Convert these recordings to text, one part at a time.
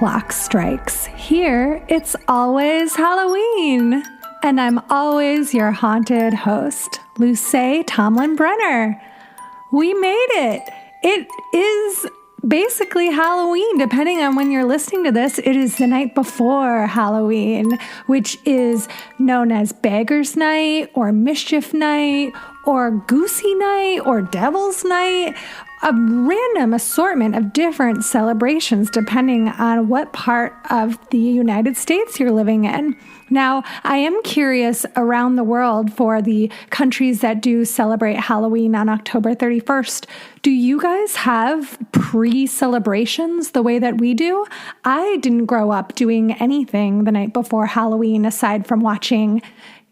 clock strikes. Here, it's always Halloween. And I'm always your haunted host, Luce Tomlin Brenner. We made it. It is basically Halloween, depending on when you're listening to this. It is the night before Halloween, which is known as Beggar's Night or Mischief Night or Goosey Night or Devil's Night. A random assortment of different celebrations depending on what part of the United States you're living in. Now, I am curious around the world for the countries that do celebrate Halloween on October 31st. Do you guys have pre-celebrations the way that we do? I didn't grow up doing anything the night before Halloween aside from watching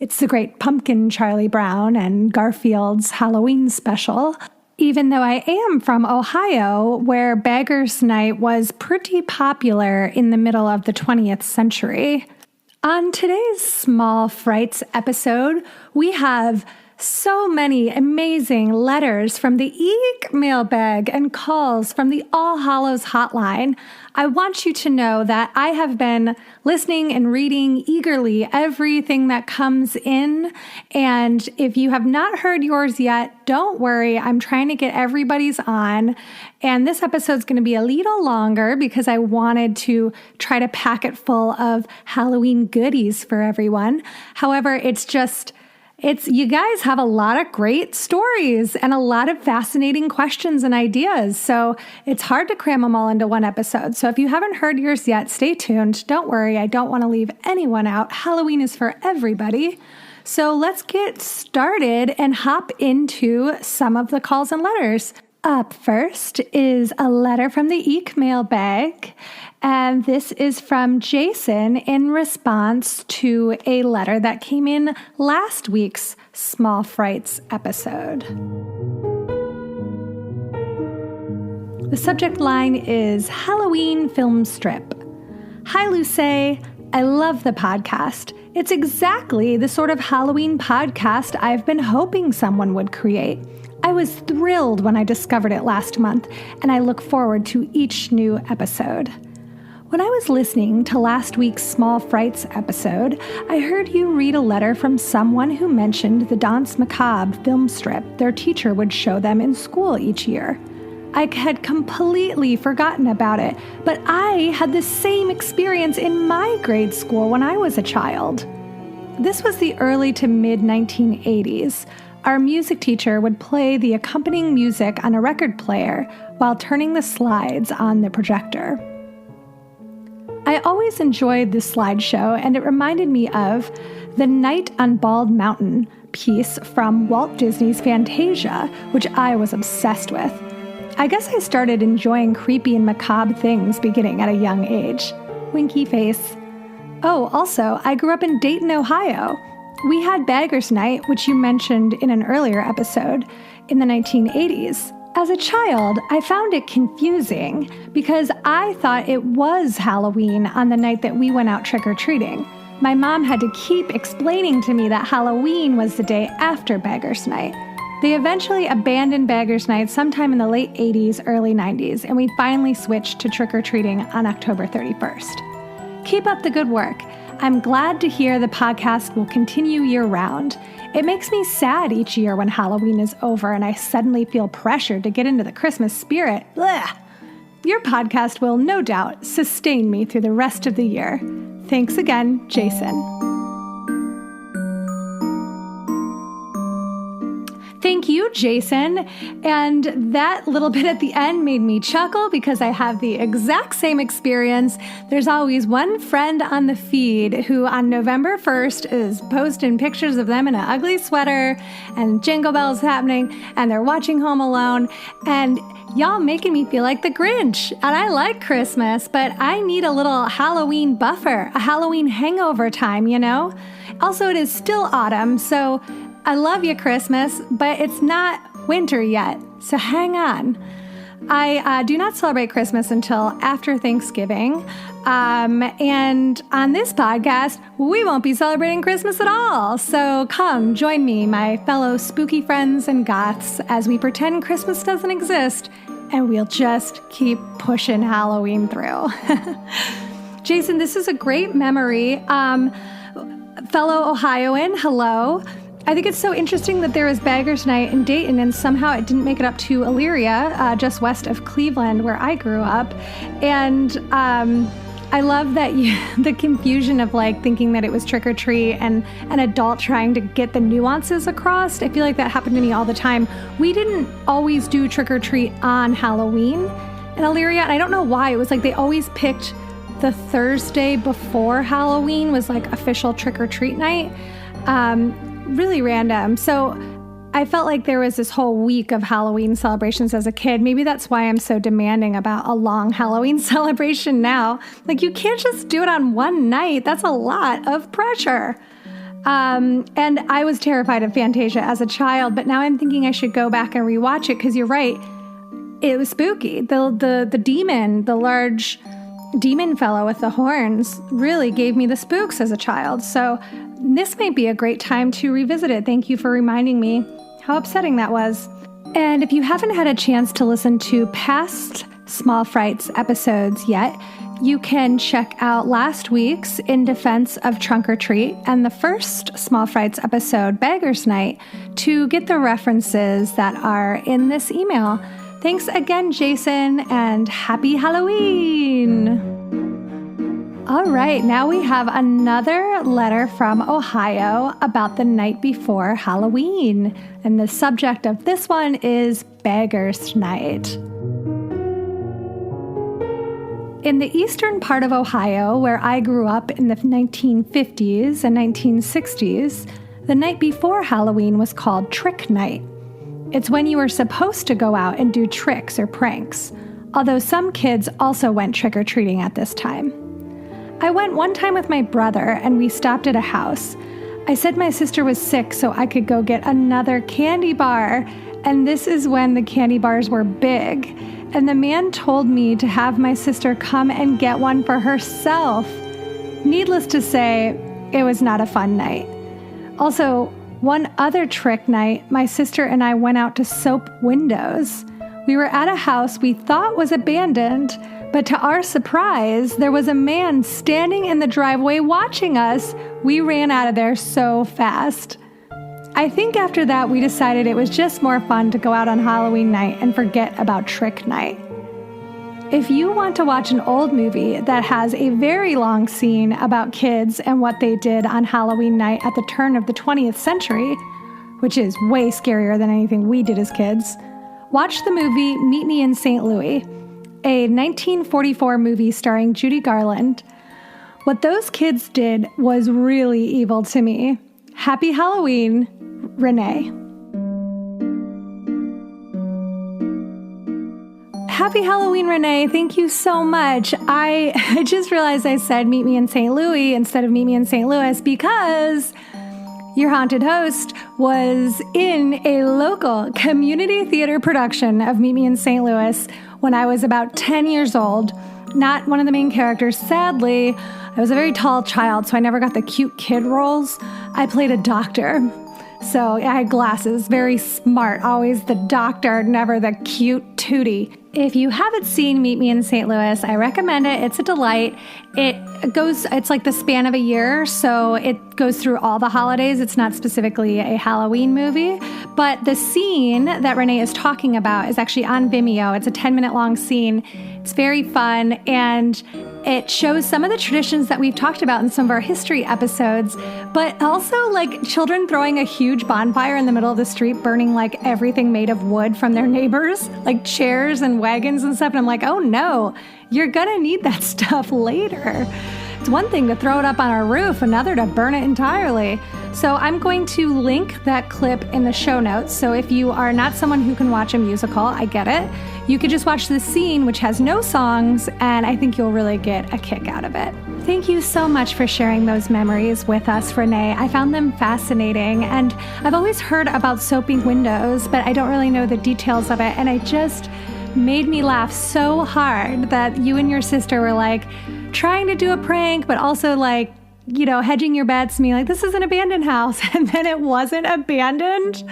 It's the Great Pumpkin, Charlie Brown, and Garfield's Halloween special. Even though I am from Ohio, where Beggar's Night was pretty popular in the middle of the 20th century. On today's Small Frights episode, we have so many amazing letters from the EEEEK mailbag and calls from the All Hallows Hotline. I want you to know that I have been listening and reading eagerly everything that comes in. And if you have not heard yours yet, don't worry. I'm trying to get everybody's on. And this episode is going to be a little longer because I wanted to try to pack it full of Halloween goodies for everyone. However, you guys have a lot of great stories and a lot of fascinating questions and ideas. So it's hard to cram them all into one episode. So if you haven't heard yours yet, stay tuned. Don't worry. I don't want to leave anyone out. Halloween is for everybody. So let's get started and hop into some of the calls and letters. Up first is a letter from the EEEEK mailbag. And this is from Jason in response to a letter that came in last week's Small Frights episode. The subject line is Halloween film strip. Hi, Luce. I love the podcast. It's exactly the sort of Halloween podcast I've been hoping someone would create. I was thrilled when I discovered it last month, and I look forward to each new episode. When I was listening to last week's Small Frights episode, I heard you read a letter from someone who mentioned the Danse Macabre film strip their teacher would show them in school each year. I had completely forgotten about it, but I had the same experience in my grade school when I was a child. This was the early to mid-1980s. Our music teacher would play the accompanying music on a record player while turning the slides on the projector. I always enjoyed this slideshow, and it reminded me of The Night on Bald Mountain piece from Walt Disney's Fantasia, which I was obsessed with. I guess I started enjoying creepy and macabre things beginning at a young age. Winky face. Oh, also, I grew up in Dayton, Ohio. We had Beggar's Night, which you mentioned in an earlier episode, in the 1980s. As a child, I found it confusing because I thought it was Halloween on the night that we went out trick-or-treating. My mom had to keep explaining to me that Halloween was the day after Beggar's Night. They eventually abandoned Beggar's Night sometime in the late 80s, early 90s, and we finally switched to trick-or-treating on October 31st. Keep up the good work. I'm glad to hear the podcast will continue year-round. It makes me sad each year when Halloween is over and I suddenly feel pressured to get into the Christmas spirit. Blech. Your podcast will no doubt sustain me through the rest of the year. Thanks again, Jason. Thank you, Jason. And that little bit at the end made me chuckle because I have the exact same experience. There's always one friend on the feed who on November 1st is posting pictures of them in an ugly sweater and Jingle Bells happening and they're watching Home Alone and y'all making me feel like the Grinch. And I like Christmas, but I need a little Halloween buffer, a Halloween hangover time, you know? Also, it is still autumn, so I love you, Christmas, but it's not winter yet, so hang on. I do not celebrate Christmas until after Thanksgiving, and on this podcast, we won't be celebrating Christmas at all. So come join me, my fellow spooky friends and goths, as we pretend Christmas doesn't exist and we'll just keep pushing Halloween through. Jason, this is a great memory. Fellow Ohioan, hello. I think it's so interesting that there was Baggers Night in Dayton and somehow it didn't make it up to Elyria, just west of Cleveland, where I grew up. And I love that the confusion of like thinking that it was trick or treat and an adult trying to get the nuances across. I feel like that happened to me all the time. We didn't always do trick or treat on Halloween in Elyria, and I don't know why. It was like they always picked the Thursday before Halloween was like official trick or treat night. Really random. So I felt like there was this whole week of Halloween celebrations as a kid. Maybe that's why I'm so demanding about a long Halloween celebration now. Like, you can't just do it on one night. That's a lot of pressure. And I was terrified of Fantasia as a child, but now I'm thinking I should go back and rewatch it because you're right. It was spooky. The demon, the large demon fellow with the horns, really gave me the spooks as a child. So this might be a great time to revisit it. Thank you for reminding me how upsetting that was. And if you haven't had a chance to listen to past Small Frights episodes yet, you can check out last week's In Defense of Trunk or Treat and the first Small Frights episode, Baggers Night, to get the references that are in this email. Thanks again, Jason, and happy Halloween! All right, now we have another letter from Ohio about the night before Halloween. And the subject of this one is Baggers Night. In the eastern part of Ohio, where I grew up in the 1950s and 1960s, the night before Halloween was called Trick Night. It's when you were supposed to go out and do tricks or pranks, although some kids also went trick-or-treating at this time. I went one time with my brother and we stopped at a house. I said my sister was sick so I could go get another candy bar, and this is when the candy bars were big, and the man told me to have my sister come and get one for herself. Needless to say, it was not a fun night. Also, one other trick night, my sister and I went out to soap windows. We were at a house we thought was abandoned, but to our surprise, there was a man standing in the driveway watching us. We ran out of there so fast. I think after that, we decided it was just more fun to go out on Halloween night and forget about trick night. If you want to watch an old movie that has a very long scene about kids and what they did on Halloween night at the turn of the 20th century, which is way scarier than anything we did as kids, watch the movie Meet Me in St. Louis, a 1944 movie starring Judy Garland. What those kids did was really evil to me. Happy Halloween, Renee. Happy Halloween, Renee. Thank you so much. I just realized I said Meet Me in St. Louis instead of Meet Me in St. Louis because your haunted host was in a local community theater production of Meet Me in St. Louis when I was about 10 years old. Not one of the main characters, sadly. I was a very tall child, so I never got the cute kid roles. I played a doctor. So I had glasses, very smart, always the doctor, never the cute tootie. If you haven't seen Meet Me in St. Louis, I recommend it. It's a delight. It's like the span of a year, so it goes through all the holidays. It's not specifically a Halloween movie, but the scene that Renee is talking about is actually on Vimeo. It's a 10-minute long scene. It's very fun, and it shows some of the traditions that we've talked about in some of our history episodes, but also like children throwing a huge bonfire in the middle of the street, burning like everything made of wood from their neighbors, like chairs and wagons and stuff. And I'm like, oh no, you're gonna need that stuff later. It's one thing to throw it up on our roof, another to burn it entirely. So I'm going to link that clip in the show notes. So if you are not someone who can watch a musical, I get it. You could just watch the scene, which has no songs, and I think you'll really get a kick out of it. Thank you so much for sharing those memories with us, Renee. I found them fascinating, and I've always heard about soaping windows, but I don't really know the details of it, and it just made me laugh so hard that you and your sister were like trying to do a prank, but also like, you know, hedging your bets, me like, this is an abandoned house, and then it wasn't abandoned.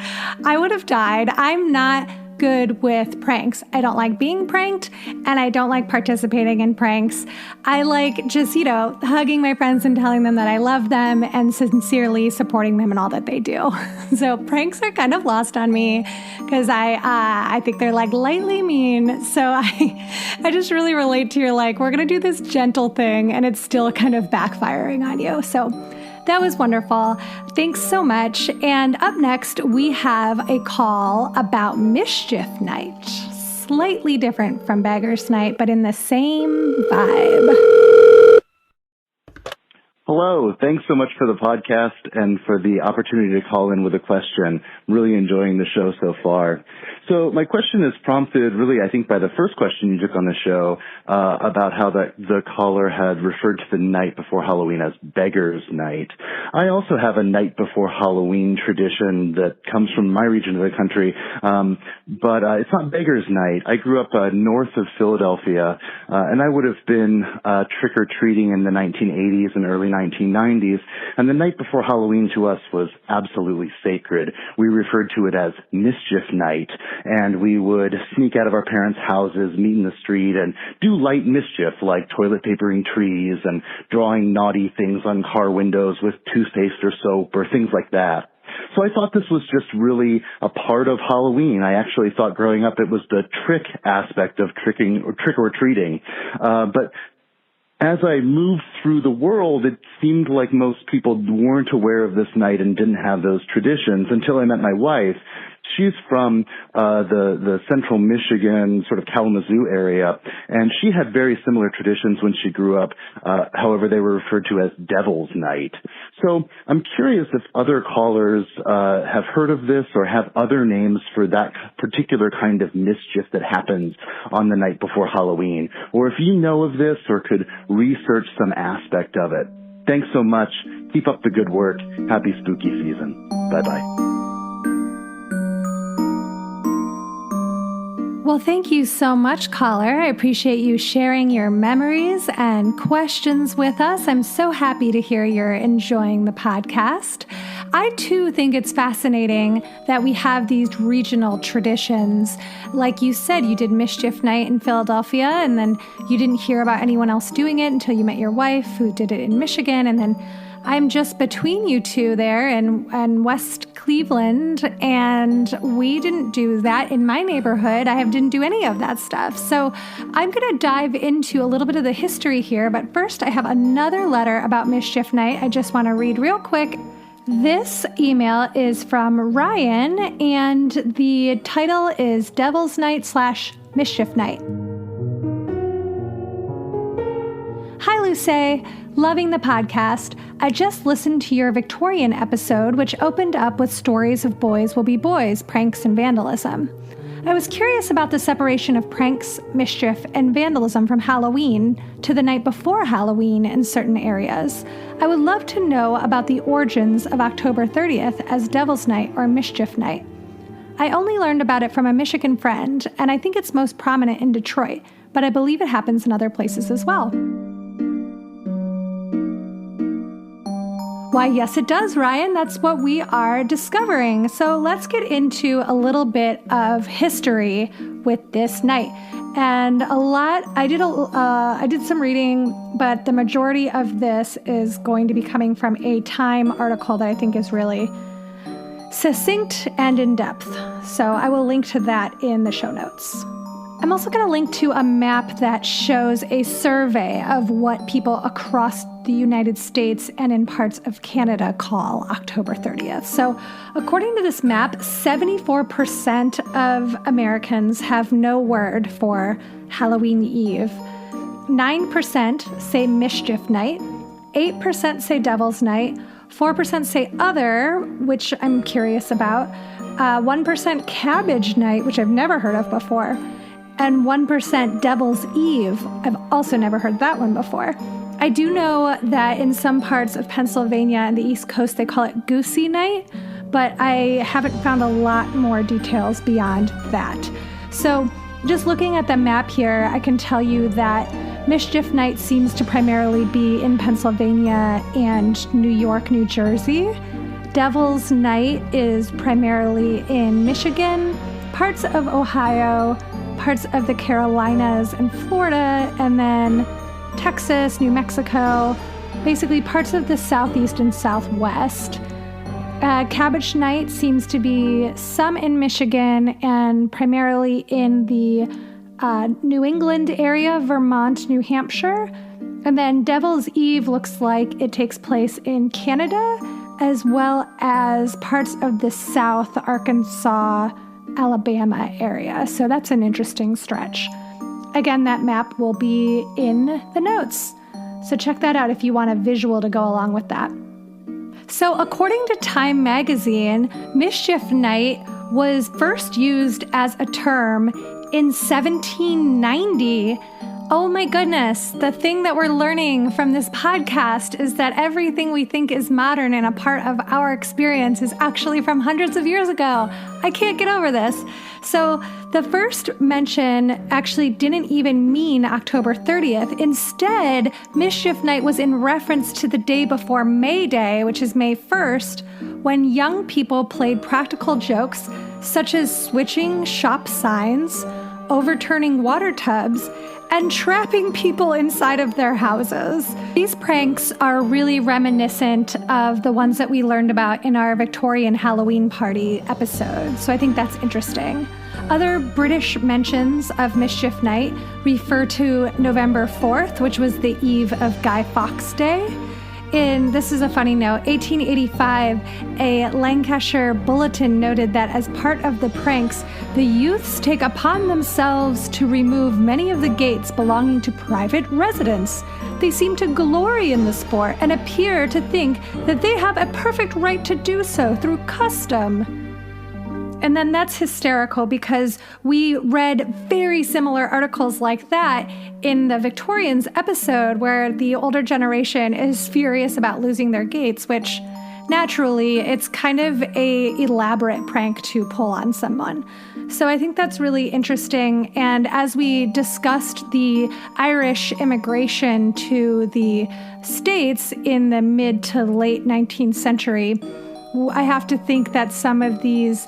I would have died. I'm not good with pranks. I don't like being pranked, and I don't like participating in pranks. I like just, hugging my friends and telling them that I love them and sincerely supporting them in all that they do. So pranks are kind of lost on me because I think they're like lightly mean. So I just really relate to your like, we're going to do this gentle thing and it's still kind of backfiring on you. So that was wonderful. Thanks so much. And up next, we have a call about Mischief Night. Slightly different from Beggar's Night, but in the same vibe. Hello. Thanks so much for the podcast and for the opportunity to call in with a question. I'm really enjoying the show so far. So my question is prompted really, I think, by the first question you took on the show about how the caller had referred to the night before Halloween as Beggar's Night. I also have a night before Halloween tradition that comes from my region of the country, but it's not Beggar's Night. I grew up north of Philadelphia, and I would have been trick-or-treating in the 1980s and early 1990s, and the night before Halloween to us was absolutely sacred. We referred to it as Mischief Night, and we would sneak out of our parents' houses, meet in the street, and do light mischief like toilet papering trees and drawing naughty things on car windows with toothpaste or soap or things like that. So I thought this was just really a part of Halloween. I actually thought growing up it was the trick aspect of trick-or-treating. But as I moved through the world, it seemed like most people weren't aware of this night and didn't have those traditions until I met my wife. She's from the central Michigan, sort of Kalamazoo area, and she had very similar traditions when she grew up. However, they were referred to as Devil's Night. So I'm curious if other callers have heard of this or have other names for that particular kind of mischief that happens on the night before Halloween, or if you know of this or could research some aspect of it. Thanks so much. Keep up the good work. Happy spooky season. Bye-bye. Well, thank you so much, caller. I appreciate you sharing your memories and questions with us. I'm so happy to hear you're enjoying the podcast. I, too, think it's fascinating that we have these regional traditions. Like you said, you did Mischief Night in Philadelphia, and then you didn't hear about anyone else doing it until you met your wife, who did it in Michigan, and then I'm just between you two there in West Cleveland, and we didn't do that in my neighborhood. I didn't do any of that stuff. So I'm going to dive into a little bit of the history here, but first I have another letter about Mischief Night I just want to read real quick. This email is from Ryan, and the title is Devil's Night / Mischief Night. Hi, Luce. Loving the podcast. I just listened to your Victorian episode, which opened up with stories of boys will be boys, pranks, and vandalism. I was curious about the separation of pranks, mischief, and vandalism from Halloween to the night before Halloween in certain areas. I would love to know about the origins of October 30th as Devil's Night or Mischief Night. I only learned about it from a Michigan friend, and I think it's most prominent in Detroit, but I believe it happens in other places as well. Why, yes, it does, Ryan. That's what we are discovering. So let's get into a little bit of history with this night. And I did some reading, but the majority of this is going to be coming from a Time article that I think is really succinct and in depth. So I will link to that in the show notes. I'm also going to link to a map that shows a survey of what people across the United States and in parts of Canada call October 30th. So according to this map, 74% of Americans have no word for Halloween Eve. 9% say Mischief Night. 8% say Devil's Night. 4% say Other, which I'm curious about. 1% Cabbage Night, which I've never heard of before. And 1% Devil's Eve. I've also never heard that one before. I do know that in some parts of Pennsylvania and the East Coast, they call it Goosey Night, but I haven't found a lot more details beyond that. So just looking at the map here, I can tell you that Mischief Night seems to primarily be in Pennsylvania and New York, New Jersey. Devil's Night is primarily in Michigan, parts of Ohio, parts of the Carolinas and Florida, and then Texas, New Mexico, basically parts of the Southeast and Southwest. Cabbage Night seems to be some in Michigan and primarily in the New England area, Vermont, New Hampshire. And then Devil's Eve looks like it takes place in Canada, as well as parts of the South, Arkansas, Alabama area. So that's an interesting stretch. Again, that map will be in the notes. So check that out if you want a visual to go along with that. So according to Time magazine, Mischief Night was first used as a term in 1790. Oh my goodness, the thing that we're learning from this podcast is that everything we think is modern and a part of our experience is actually from hundreds of years ago. I can't get over this. So the first mention actually didn't even mean October 30th. Instead, Mischief Night was in reference to the day before May Day, which is May 1st, when young people played practical jokes such as switching shop signs, overturning water tubs, and trapping people inside of their houses. These pranks are really reminiscent of the ones that we learned about in our Victorian Halloween party episode, so I think that's interesting. Other British mentions of Mischief Night refer to November 4th, which was the eve of Guy Fawkes Day. This is a funny note, 1885, a Lancashire bulletin noted that as part of the pranks, the youths take upon themselves to remove many of the gates belonging to private residents. They seem to glory in the sport and appear to think that they have a perfect right to do so through custom. And then that's hysterical because we read very similar articles like that in the Victorians episode where the older generation is furious about losing their gates, which naturally it's kind of a elaborate prank to pull on someone. So I think that's really interesting. And as we discussed the Irish immigration to the States in the mid to late 19th century, I have to think that some of these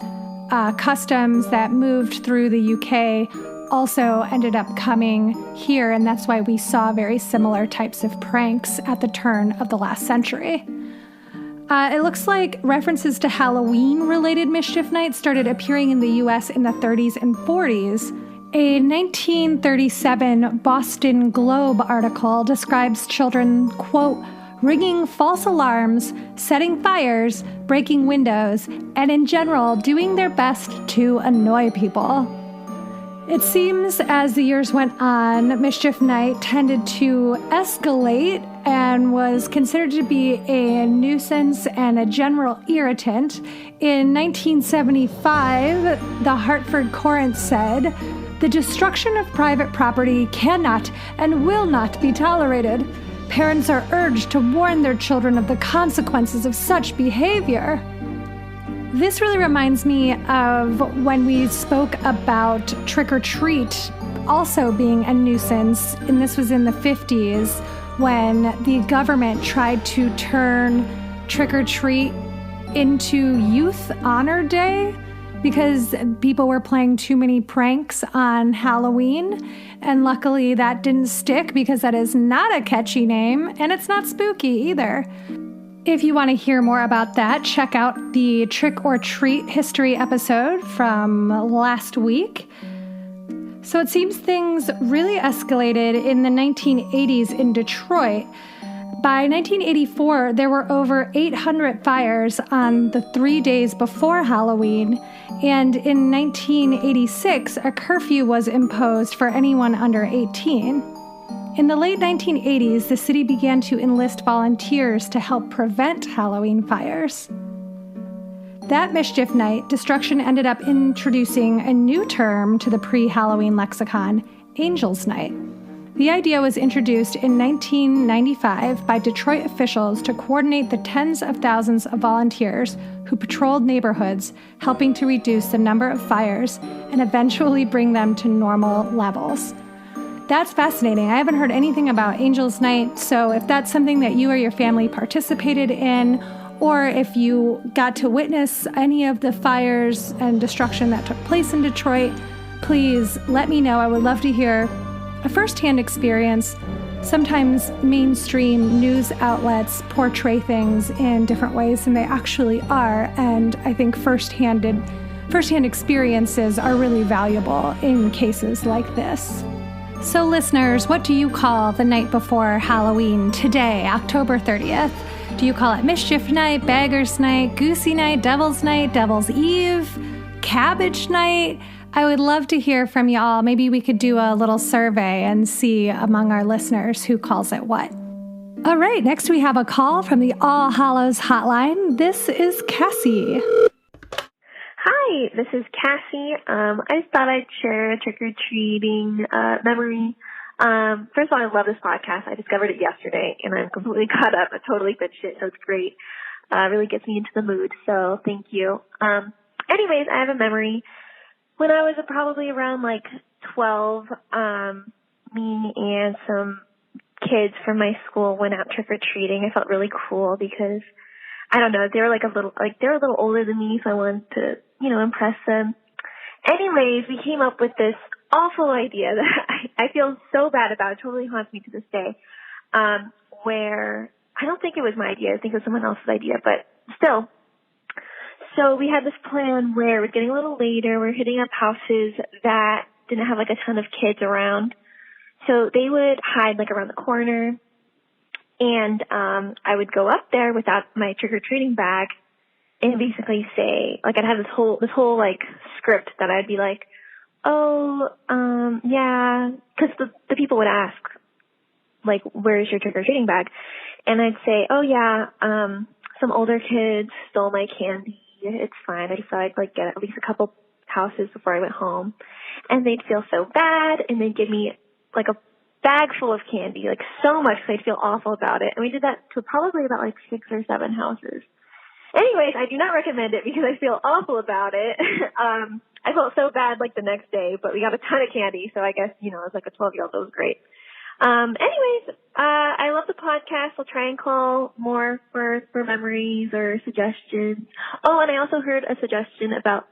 customs that moved through the UK also ended up coming here, and that's why we saw very similar types of pranks at the turn of the last century. It looks like references to Halloween-related Mischief Night started appearing in the US in the 30s and 40s. A 1937 Boston Globe article describes children, quote, ringing false alarms, setting fires, breaking windows, and in general doing their best to annoy people. It seems as the years went on, Mischief Night tended to escalate and was considered to be a nuisance and a general irritant. In 1975, the Hartford Courant said, "The destruction of private property cannot and will not be tolerated. Parents are urged to warn their children of the consequences of such behavior." This really reminds me of when we spoke about trick-or-treat also being a nuisance, and this was in the 50s when the government tried to turn trick-or-treat into Youth Honor Day because people were playing too many pranks on Halloween. And luckily that didn't stick because that is not a catchy name and it's not spooky either. If you want to hear more about that, check out the Trick or Treat history episode from last week. So it seems things really escalated in the 1980s in Detroit. By 1984, there were over 800 fires on the 3 days before Halloween, and in 1986, a curfew was imposed for anyone under 18. In the late 1980s, the city began to enlist volunteers to help prevent Halloween fires. That Mischief Night, destruction ended up introducing a new term to the pre-Halloween lexicon, Angels Night. The idea was introduced in 1995 by Detroit officials to coordinate the tens of thousands of volunteers who patrolled neighborhoods, helping to reduce the number of fires and eventually bring them to normal levels. That's fascinating. I haven't heard anything about Angels Night, so if that's something that you or your family participated in, or if you got to witness any of the fires and destruction that took place in Detroit, please let me know. I would love to hear a firsthand experience. Sometimes mainstream news outlets portray things in different ways than they actually are, and I think firsthand experiences are really valuable in cases like this. So listeners, what do you call the night before Halloween today, October 30th? Do you call it Mischief Night, Bagger's Night, Goosey Night, Devil's Night, Devil's Eve, Cabbage Night? I would love to hear from you all. Maybe we could do a little survey and see among our listeners who calls it what. All right, next we have a call from the All Hallows Hotline. This is Cassie. Hi, this is Cassie. I just thought I'd share a trick-or-treating memory. First of all, I love this podcast. I discovered it yesterday, and I'm completely caught up. I totally finished it, so it's great. Really gets me into the mood, so thank you. Anyways, I have a memory. When I was probably around 12, me and some kids from my school went out trick-or-treating. I felt really cool because, I don't know, they were a little older than me, so I wanted to, impress them. Anyways, we came up with this awful idea that I feel so bad about. It totally haunts me to this day, where I don't think it was my idea. I think it was someone else's idea, but still. So we had this plan where it was getting a little later. We're hitting up houses that didn't have a ton of kids around. So they would hide around the corner, and I would go up there without my trick-or-treating bag and basically say, I'd have this whole script that I'd be like, yeah, because the people would ask, where's your trick-or-treating bag? And I'd say, oh yeah, some older kids stole my candy. It's fine. I just thought I'd get at least a couple houses before I went home. And they'd feel so bad, and they'd give me a bag full of candy, so much, so I'd feel awful about it. And we did that to probably about 6 or 7 houses. Anyways, I do not recommend it because I feel awful about it. I felt so bad the next day, but we got a ton of candy, so I guess, as a 12-year-old, that was great. Anyways, I love the podcast. I'll try and call more for memories or suggestions. Oh, and I also heard a suggestion about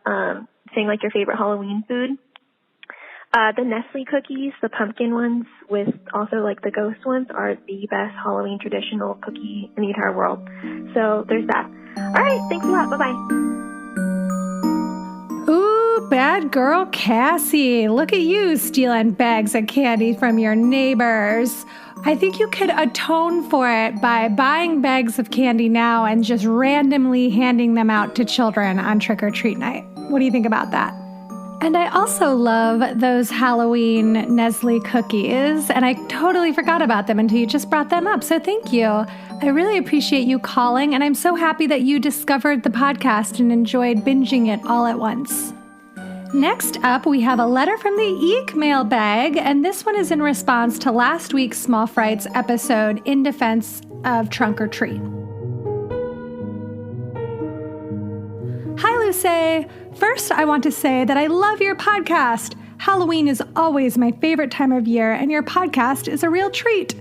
saying your favorite Halloween food. The Nestle cookies, the pumpkin ones with also the ghost ones, are the best Halloween traditional cookie in the entire world. So there's that. All right, thanks a lot. Bye-bye. Ooh, bad girl Cassie. Look at you stealing bags of candy from your neighbors. I think you could atone for it by buying bags of candy now and just randomly handing them out to children on trick-or-treat night. What do you think about that? And I also love those Halloween Nestle cookies, and I totally forgot about them until you just brought them up, so thank you. I really appreciate you calling, and I'm so happy that you discovered the podcast and enjoyed binging it all at once. Next up, we have a letter from the EEEEKmail bag, and this one is in response to last week's Small Frights episode in defense of Trunk or Treat. Hi, Luce. First, I want to say that I love your podcast. Halloween is always my favorite time of year, and your podcast is a real treat.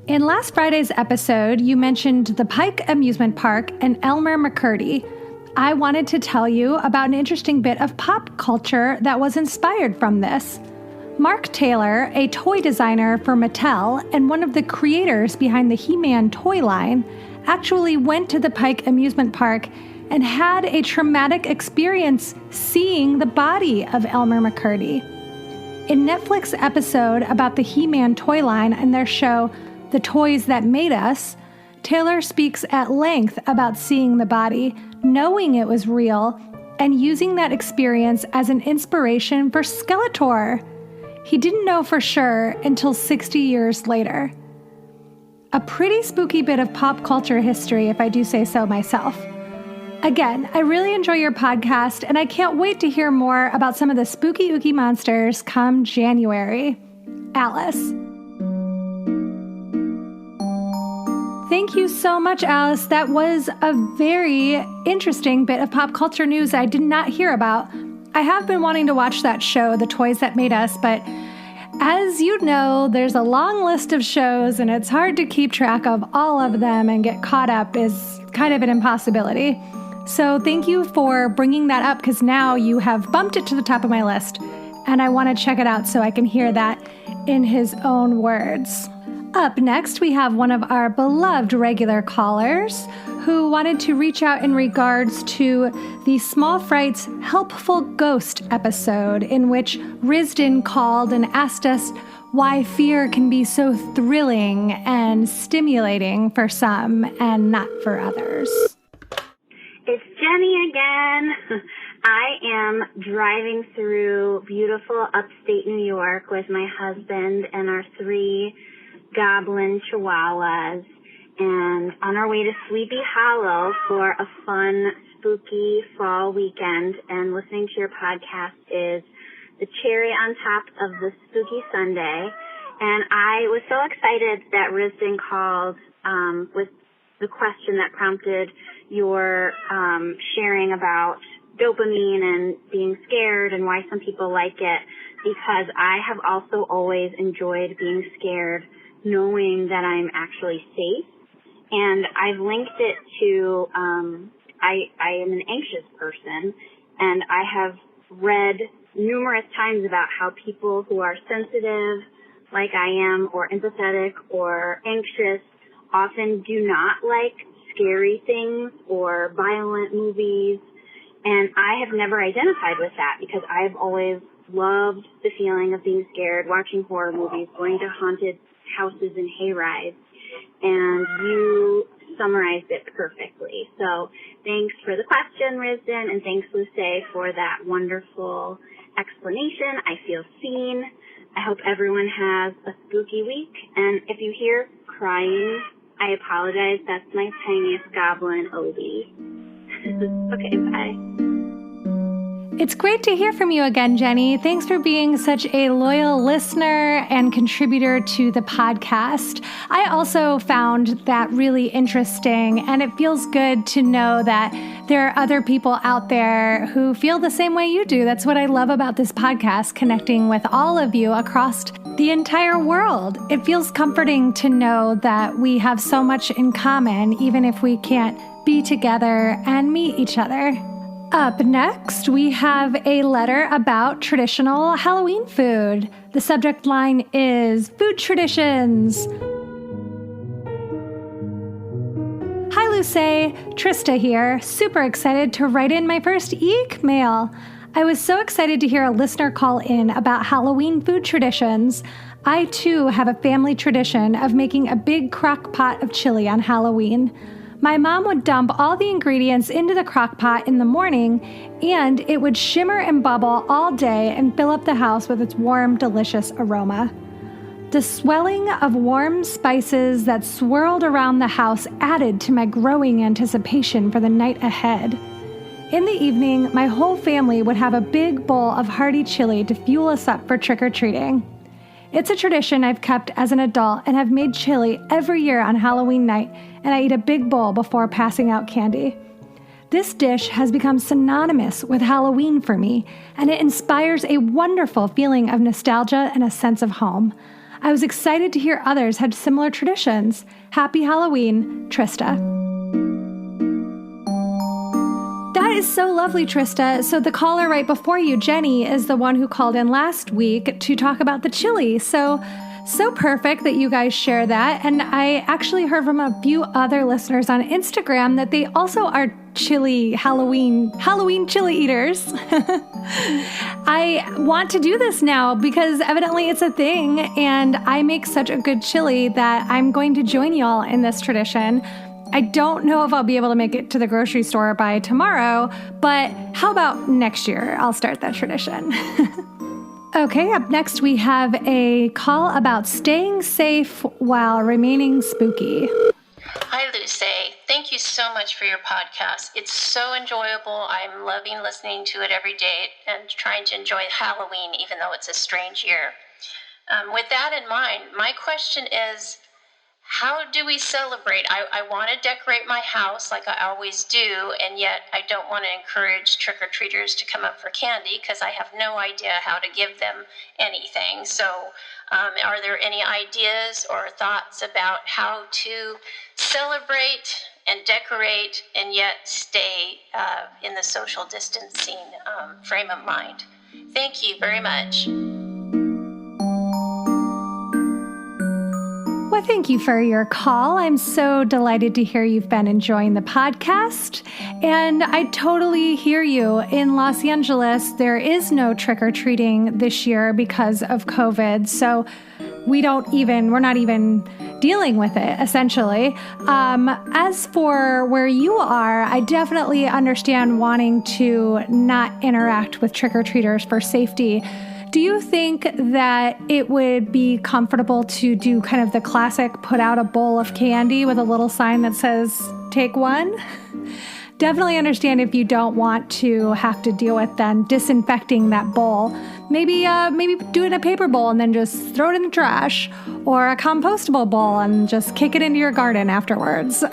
In last Friday's episode, you mentioned the Pike Amusement Park and Elmer McCurdy. I wanted to tell you about an interesting bit of pop culture that was inspired from this. Mark Taylor, a toy designer for Mattel and one of the creators behind the He-Man toy line, actually went to the Pike Amusement Park and had a traumatic experience seeing the body of Elmer McCurdy. In Netflix episode about the He-Man toy line and their show, The Toys That Made Us, Taylor speaks at length about seeing the body, knowing it was real, and using that experience as an inspiration for Skeletor. He didn't know for sure until 60 years later. A pretty spooky bit of pop culture history, if I do say so myself. Again, I really enjoy your podcast, and I can't wait to hear more about some of the spooky ooky monsters come January. Alice. Thank you so much, Alice. That was a very interesting bit of pop culture news I did not hear about. I have been wanting to watch that show, The Toys That Made Us, but As you know, there's a long list of shows, and it's hard to keep track of all of them and get caught up is kind of an impossibility. So thank you for bringing that up, because now you have bumped it to the top of my list, and I want to check it out so I can hear that in his own words. Up next, we have one of our beloved regular callers who wanted to reach out in regards to the Small Frights Helpful Ghost episode, in which Risden called and asked us why fear can be so thrilling and stimulating for some and not for others. It's Jenny again. I am driving through beautiful upstate New York with my husband and our 3 goblin chihuahuas, and on our way to Sleepy Hollow for a fun, spooky fall weekend. And listening to your podcast is the cherry on top of the spooky Sunday. And I was so excited that Risden called with the question that prompted your sharing about dopamine and being scared and why some people like it, because I have also always enjoyed being scared, knowing that I'm actually safe. And I've linked it to, I am an anxious person, and I have read numerous times about how people who are sensitive, like I am, or empathetic, or anxious, often do not like scary things or violent movies. And I have never identified with that, because I've always loved the feeling of being scared, watching horror movies, going to haunted houses and hayrides. And you summarized it perfectly. So thanks for the question, Risden, and thanks, Luce, for that wonderful explanation. I feel seen. I hope everyone has a spooky week. And if you hear crying, I apologize. That's my tiniest goblin, Obi. Okay, bye. It's great to hear from you again, Jenny. Thanks for being such a loyal listener and contributor to the podcast. I also found that really interesting, and it feels good to know that there are other people out there who feel the same way you do. That's what I love about this podcast, connecting with all of you across the entire world. It feels comforting to know that we have so much in common, even if we can't be together and meet each other. Up next, we have a letter about traditional Halloween food. The subject line is food traditions. Hi, Luce. Trista here. Super excited to write in my first EEEEKmail. I was so excited to hear a listener call in about Halloween food traditions. I, too, have a family tradition of making a big crock pot of chili on Halloween. My mom would dump all the ingredients into the crock pot in the morning, and it would shimmer and bubble all day and fill up the house with its warm, delicious aroma. The swelling of warm spices that swirled around the house added to my growing anticipation for the night ahead. In the evening, my whole family would have a big bowl of hearty chili to fuel us up for trick-or-treating. It's a tradition I've kept as an adult and have made chili every year on Halloween night, and I eat a big bowl before passing out candy. This dish has become synonymous with Halloween for me, and it inspires a wonderful feeling of nostalgia and a sense of home. I was excited to hear others had similar traditions. Happy Halloween, Trista. That is so lovely, Trista. So the caller right before you, Jenny, is the one who called in last week to talk about the chili. So perfect that you guys share that. And I actually heard from a few other listeners on Instagram that they also are Halloween chili eaters. I want to do this now because evidently it's a thing, and I make such a good chili that I'm going to join y'all in this tradition. I don't know if I'll be able to make it to the grocery store by tomorrow, but how about next year? I'll start that tradition. Okay, up next we have a call about staying safe while remaining spooky. Hi, Luce. Thank you so much for your podcast. It's so enjoyable. I'm loving listening to it every day and trying to enjoy Halloween, even though it's a strange year. With that in mind, my question is, how do we celebrate? I want to decorate my house like I always do, and yet I don't want to encourage trick-or-treaters to come up for candy because I have no idea how to give them anything. So are there any ideas or thoughts about how to celebrate and decorate and yet stay in the social distancing frame of mind? Thank you very much. Well, thank you for your call. I'm so delighted to hear you've been enjoying the podcast. And I totally hear you. In Los Angeles, there is no trick-or-treating this year because of COVID. So we're not even dealing with it, essentially. As for where you are, I definitely understand wanting to not interact with trick-or-treaters for safety. Do you think that it would be comfortable to do kind of the classic put out a bowl of candy with a little sign that says, take one? Definitely understand if you don't want to have to deal with then disinfecting that bowl. Maybe do it in a paper bowl and then just throw it in the trash, or a compostable bowl and just kick it into your garden afterwards.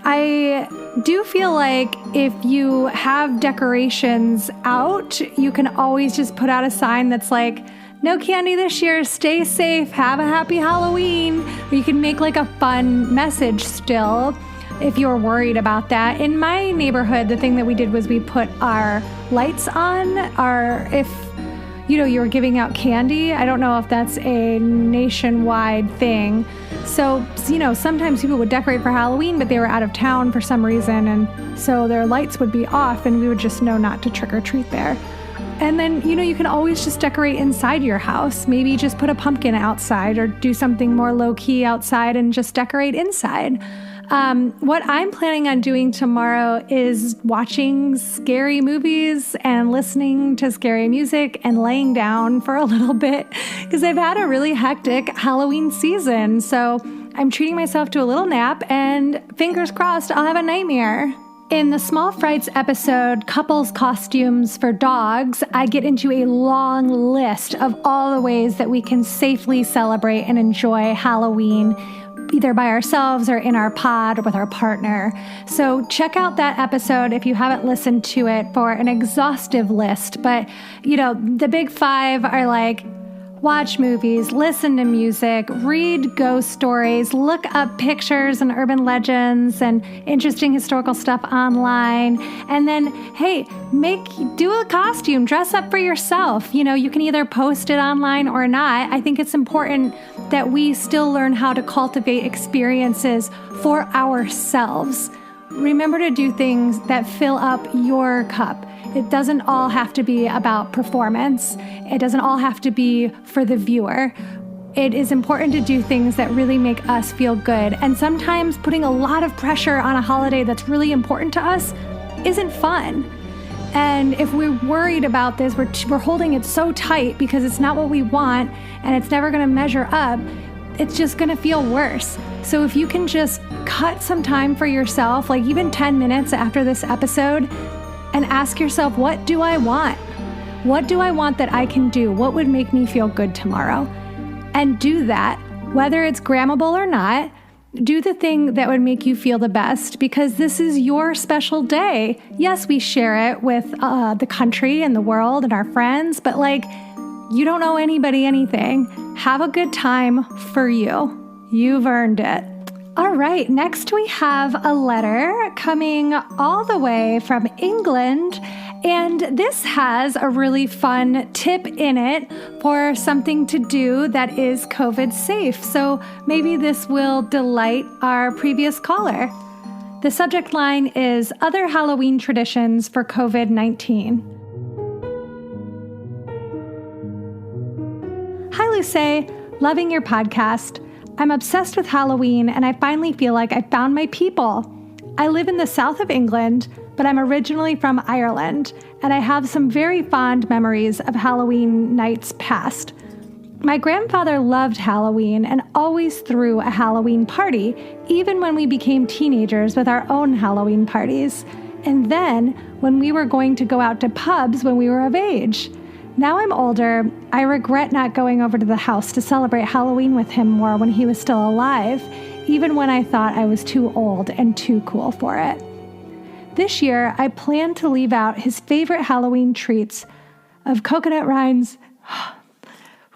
I do feel like if you have decorations out, you can always just put out a sign that's like, no candy this year, stay safe, have a happy Halloween. Or you can make like a fun message still if you're worried about that. In my neighborhood, the thing that we did was we put our lights on, if you were giving out candy. I don't know if that's a nationwide thing. So, sometimes people would decorate for Halloween, but they were out of town for some reason, and so their lights would be off, and we would just know not to trick or treat there. And then, you can always just decorate inside your house. Maybe just put a pumpkin outside or do something more low-key outside and just decorate inside. What I'm planning on doing tomorrow is watching scary movies and listening to scary music and laying down for a little bit because I've had a really hectic Halloween season. So I'm treating myself to a little nap, and fingers crossed I'll have a nightmare. In the Small Frights episode, Couples Costumes for Dogs, I get into a long list of all the ways that we can safely celebrate and enjoy Halloween, either by ourselves or in our pod or with our partner. So check out that episode if you haven't listened to it for an exhaustive list. But, the big five are like, watch movies, listen to music, read ghost stories, look up pictures and urban legends and interesting historical stuff online. And then, hey, do a costume, dress up for yourself. You can either post it online or not. I think it's important that we still learn how to cultivate experiences for ourselves. Remember to do things that fill up your cup. It doesn't all have to be about performance. It doesn't all have to be for the viewer. It is important to do things that really make us feel good. And sometimes putting a lot of pressure on a holiday that's really important to us isn't fun. And if we're worried about this, we're holding it so tight because it's not what we want and it's never going to measure up, it's just going to feel worse. So if you can just cut some time for yourself, like even 10 minutes after this episode, and ask yourself, what do I want? What do I want that I can do? What would make me feel good tomorrow? And do that, whether it's grammable or not. Do the thing that would make you feel the best, because this is your special day. Yes, we share it with the country and the world and our friends, but you don't owe anybody anything. Have a good time for you. You've earned it. All right, next we have a letter coming all the way from England, and this has a really fun tip in it for something to do that is COVID safe. So maybe this will delight our previous caller. The subject line is Other Halloween Traditions for COVID-19. Hi, Luce. Loving your podcast. I'm obsessed with Halloween, and I finally feel like I found my people. I live in the south of England, but I'm originally from Ireland, and I have some very fond memories of Halloween nights past. My grandfather loved Halloween and always threw a Halloween party, even when we became teenagers with our own Halloween parties, and then when we were going to go out to pubs when we were of age. Now I'm older, I regret not going over to the house to celebrate Halloween with him more when he was still alive, even when I thought I was too old and too cool for it. This year, I plan to leave out his favorite Halloween treats of coconut rinds.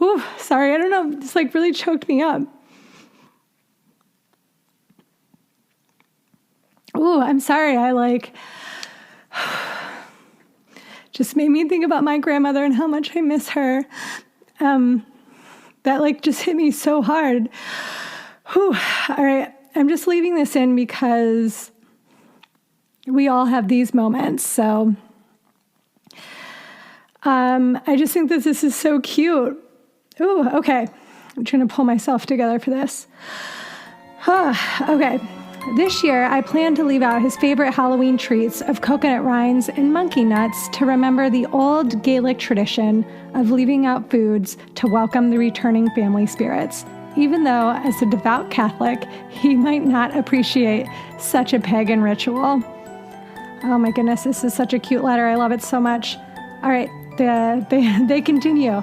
Ooh, sorry, I don't know, this like really choked me up. Ooh, I'm sorry, just made me think about my grandmother and how much I miss her. That just hit me so hard. Whew. All right, I'm just leaving this in because we all have these moments. So I just think that this is so cute. Ooh, okay. I'm trying to pull myself together for this. Okay. This year, I plan to leave out his favorite Halloween treats of coconut rinds and monkey nuts to remember the old Gaelic tradition of leaving out foods to welcome the returning family spirits, even though, as a devout Catholic, he might not appreciate such a pagan ritual. Oh my goodness, this is such a cute letter. I love it so much. All right, they continue.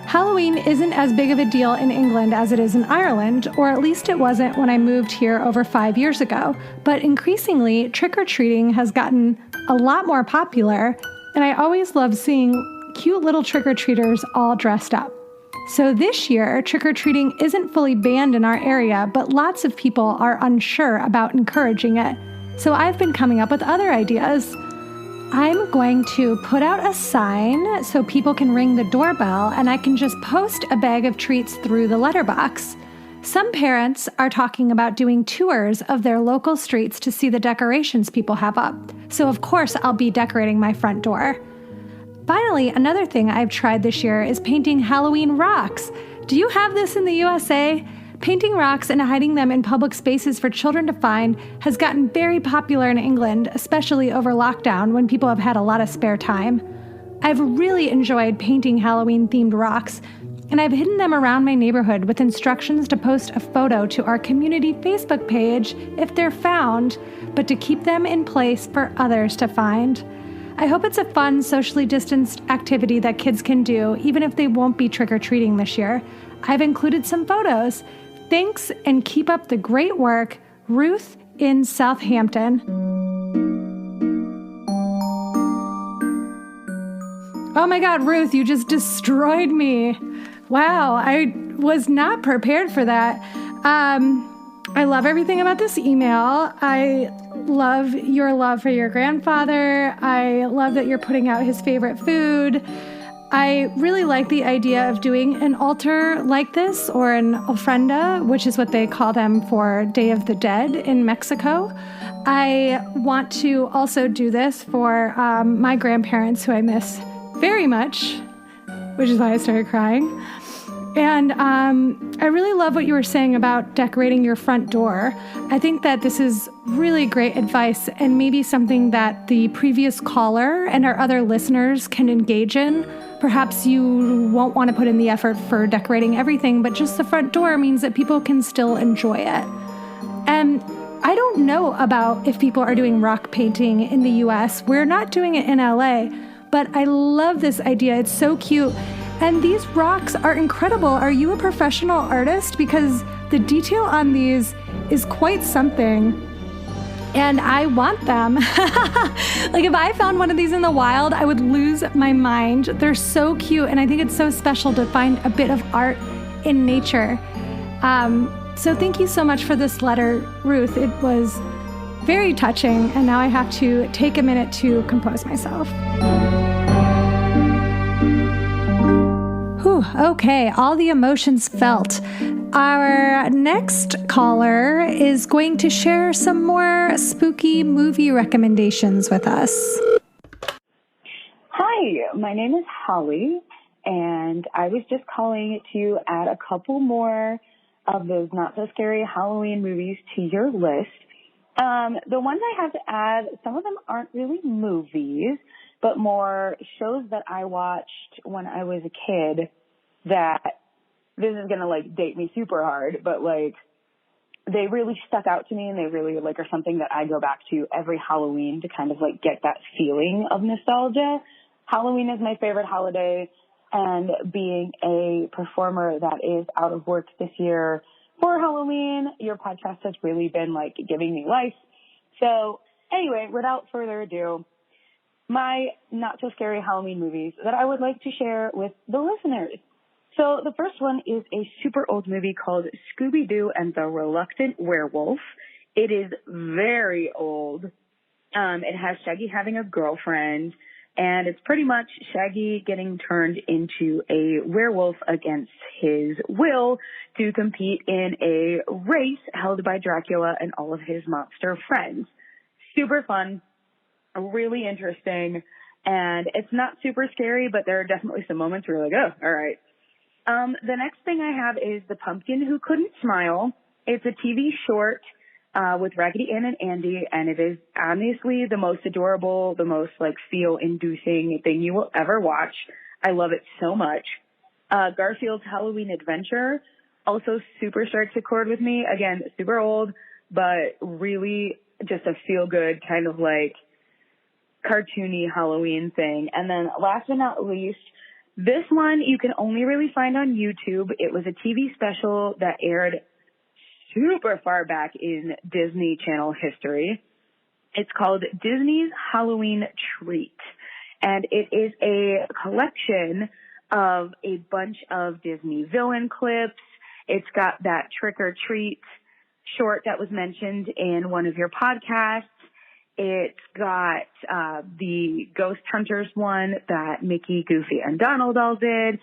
Halloween isn't as big of a deal in England as it is in Ireland, or at least it wasn't when I moved here over 5 years ago. But increasingly, trick-or-treating has gotten a lot more popular, and I always love seeing cute little trick-or-treaters all dressed up. So this year, trick-or-treating isn't fully banned in our area, but lots of people are unsure about encouraging it. So I've been coming up with other ideas. I'm going to put out a sign so people can ring the doorbell, and I can just post a bag of treats through the letterbox. Some parents are talking about doing tours of their local streets to see the decorations people have up. So of course I'll be decorating my front door. Finally, another thing I've tried this year is painting Halloween rocks. Do you have this in the USA? Painting rocks and hiding them in public spaces for children to find has gotten very popular in England, especially over lockdown when people have had a lot of spare time. I've really enjoyed painting Halloween-themed rocks, and I've hidden them around my neighborhood with instructions to post a photo to our community Facebook page if they're found, but to keep them in place for others to find. I hope it's a fun, socially distanced activity that kids can do, even if they won't be trick-or-treating this year. I've included some photos. Thanks, and keep up the great work, Ruth in Southampton. Oh my God, Ruth, you just destroyed me. Wow, I was not prepared for that. I love everything about this email. I love your love for your grandfather. I love that you're putting out his favorite food. I really like the idea of doing an altar like this, or an ofrenda, which is what they call them for Day of the Dead in Mexico. I want to also do this for my grandparents, who I miss very much, which is why I started crying. And I really love what you were saying about decorating your front door. I think that this is really great advice, and maybe something that the previous caller and our other listeners can engage in. Perhaps you won't want to put in the effort for decorating everything, but just the front door means that people can still enjoy it. And I don't know about if people are doing rock painting in the US. We're not doing it in LA, but I love this idea. It's so cute. And these rocks are incredible. Are you a professional artist? Because the detail on these is quite something. And I want them. Like, if I found one of these in the wild, I would lose my mind. They're so cute, and I think it's so special to find a bit of art in nature. So thank you so much for this letter, Ruth. It was very touching, and now I have to take a minute to compose myself. Whew, okay, all the emotions felt. Our next caller is going to share some more spooky movie recommendations with us. Hi, my name is Holly, and I was just calling to add a couple more of those not-so-scary Halloween movies to your list. The ones I have to add, some of them aren't really movies, but more shows that I watched when I was a kid that, this is going to date me super hard, but they really stuck out to me, and they really are something that I go back to every Halloween to kind of get that feeling of nostalgia. Halloween is my favorite holiday. And being a performer that is out of work this year for Halloween, your podcast has really been like giving me life. So anyway, without further ado, my not so scary Halloween movies that I would like to share with the listeners. So the first one is a super old movie called Scooby-Doo and the Reluctant Werewolf. It is very old. It has Shaggy having a girlfriend, and it's pretty much Shaggy getting turned into a werewolf against his will to compete in a race held by Dracula and all of his monster friends. Super fun, really interesting, and it's not super scary, but there are definitely some moments where you're like, oh, all right. The next thing I have is The Pumpkin Who Couldn't Smile. It's a TV short with Raggedy Ann and Andy, and it is honestly the most adorable, the most like feel-inducing thing you will ever watch. I love it so much. Garfield's Halloween Adventure also super strikes a chord with me. Again, super old, but really just a feel-good kind of like cartoony Halloween thing. And then last but not least, this one you can only really find on YouTube. It was a TV special that aired super far back in Disney Channel history. It's called Disney's Halloween Treat, and it is a collection of a bunch of Disney villain clips. It's got that Trick or Treat short that was mentioned in one of your podcasts. It's got the Ghost Hunters one that Mickey, Goofy, and Donald all did,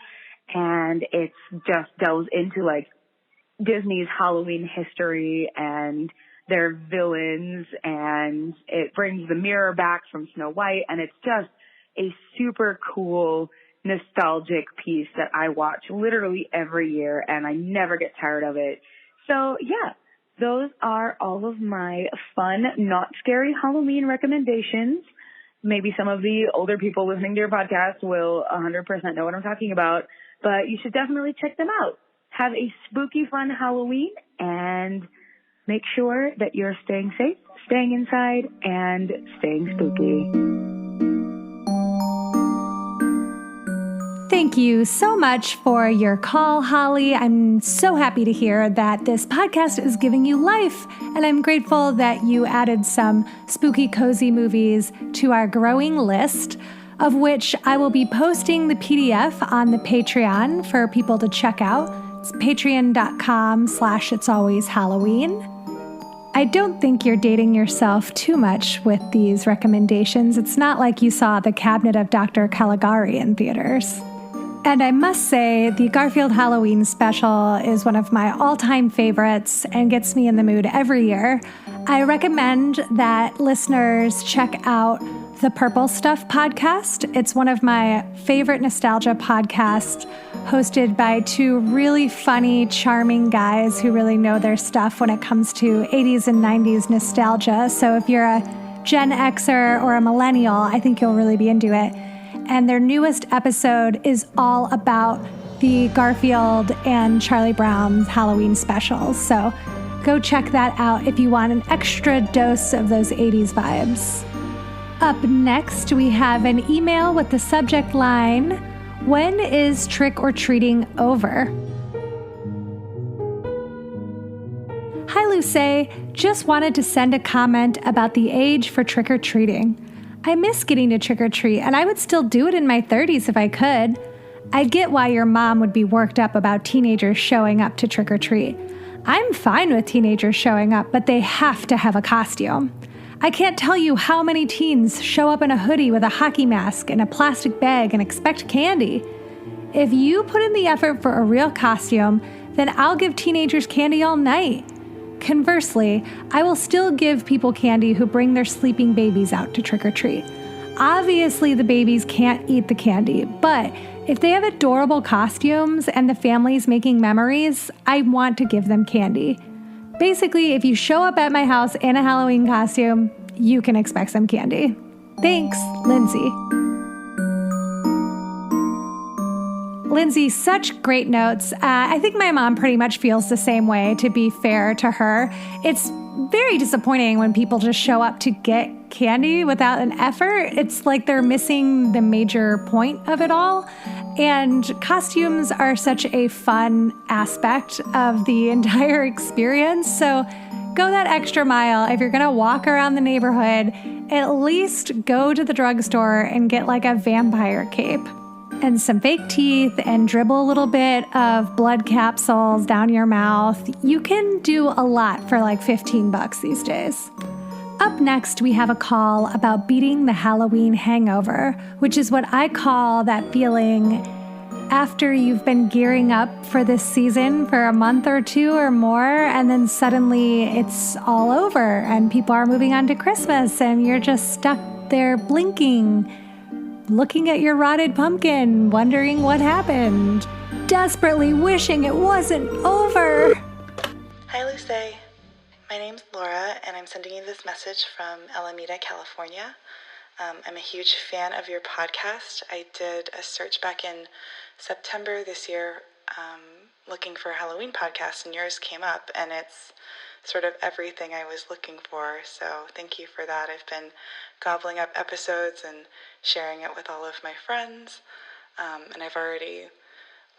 and it's just delves into like Disney's Halloween history and their villains, and it brings the mirror back from Snow White, and it's just a super cool, nostalgic piece that I watch literally every year, and I never get tired of it. So yeah, those are all of my fun, not scary Halloween recommendations. Maybe some of the older people listening to your podcast will 100% know what I'm talking about, but you should definitely check them out. Have a spooky, fun Halloween, and make sure that you're staying safe, staying inside, and staying spooky. Thank you so much for your call, Holly. I'm so happy to hear that this podcast is giving you life, and I'm grateful that you added some spooky, cozy movies to our growing list, of which I will be posting the PDF on the Patreon for people to check out. It's patreon.com/itsalwayshalloween. I don't think you're dating yourself too much with these recommendations. It's not like you saw The Cabinet of Dr. Caligari in theaters. And I must say, the Garfield Halloween special is one of my all-time favorites and gets me in the mood every year. I recommend that listeners check out the Purple Stuff podcast. It's one of my favorite nostalgia podcasts, hosted by two really funny, charming guys who really know their stuff when it comes to 80s and 90s nostalgia. So if you're a Gen Xer or a millennial, I think you'll really be into it. And their newest episode is all about the Garfield and Charlie Brown's Halloween specials. So go check that out if you want an extra dose of those 80s vibes. Up next, we have an email with the subject line, "When is trick-or-treating over?" Hi, Luce. Just wanted to send a comment about the age for trick-or-treating. I miss getting to trick-or-treat, and I would still do it in my 30s if I could. I get why your mom would be worked up about teenagers showing up to trick-or-treat. I'm fine with teenagers showing up, but they have to have a costume. I can't tell you how many teens show up in a hoodie with a hockey mask and a plastic bag and expect candy. If you put in the effort for a real costume, then I'll give teenagers candy all night. Conversely, I will still give people candy who bring their sleeping babies out to trick-or-treat. Obviously, the babies can't eat the candy, but if they have adorable costumes and the family's making memories, I want to give them candy. Basically, if you show up at my house in a Halloween costume, you can expect some candy. Thanks, Lindsay. Lindsay, such great notes. I think my mom pretty much feels the same way, to be fair to her. It's very disappointing when people just show up to get candy without an effort. It's like they're missing the major point of it all. And costumes are such a fun aspect of the entire experience. So go that extra mile. If you're going to walk around the neighborhood, at least go to the drugstore and get like a vampire cape and some fake teeth and dribble a little bit of blood capsules down your mouth. You can do a lot for like $15 these days. Up next, we have a call about beating the Halloween hangover, which is what I call that feeling after you've been gearing up for this season for a month or two or more, and then suddenly it's all over and people are moving on to Christmas and you're just stuck there blinking, looking at your rotted pumpkin, wondering what happened, desperately wishing it wasn't over. Hi, Luce. My name's Laura, and I'm sending you this message from Alameda, California. I'm a huge fan of your podcast. I did a search back in September this year looking for Halloween podcasts, and yours came up, and it's sort of everything I was looking for, so thank you for that. I've been gobbling up episodes and sharing it with all of my friends, and I've already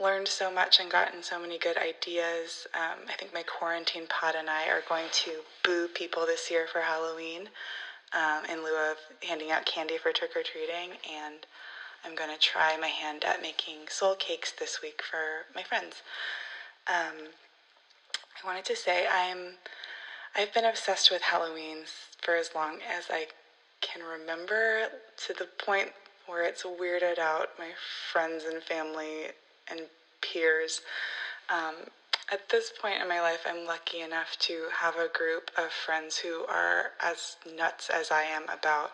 learned so much and gotten so many good ideas. I think my quarantine pod and I are going to boo people this year for Halloween in lieu of handing out candy for trick-or-treating, and I'm going to try my hand at making soul cakes this week for my friends. I wanted to say I've been obsessed with Halloween for as long as I can remember, to the point where it's weirded out my friends and family and peers. At this point in my life, I'm lucky enough to have a group of friends who are as nuts as I am about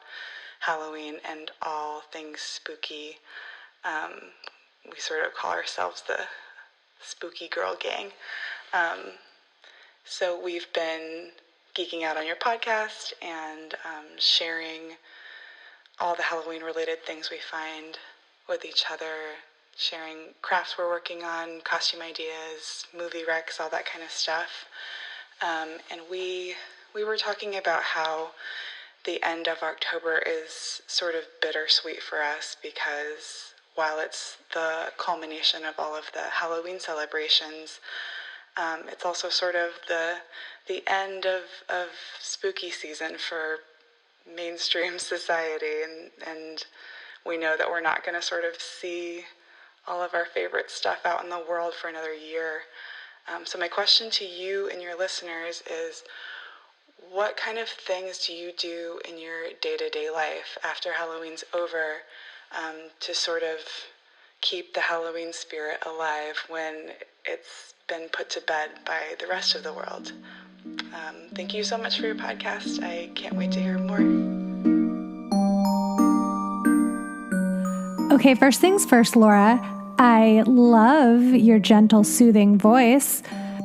Halloween and all things spooky. We sort of call ourselves the Spooky Girl Gang. So we've been geeking out on your podcast and sharing all the Halloween-related things we find with each other, sharing crafts we're working on, costume ideas, movie recs, all that kind of stuff. And we were talking about how the end of October is sort of bittersweet for us, because while it's the culmination of all of the Halloween celebrations, it's also sort of the end of spooky season for mainstream society, and we know that we're not going to sort of see all of our favorite stuff out in the world for another year. So my question to you and your listeners is, what kind of things do you do in your day-to-day life after Halloween's over to sort of keep the Halloween spirit alive when it's been put to bed by the rest of the world? Thank you so much for your podcast. I can't wait to hear more. Okay, first things first, Laura. I love your gentle, soothing voice.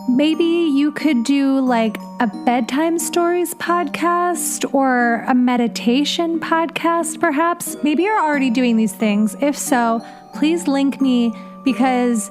Maybe you could do like a bedtime stories podcast or a meditation podcast, perhaps. Maybe you're already doing these things. If so, please link me, because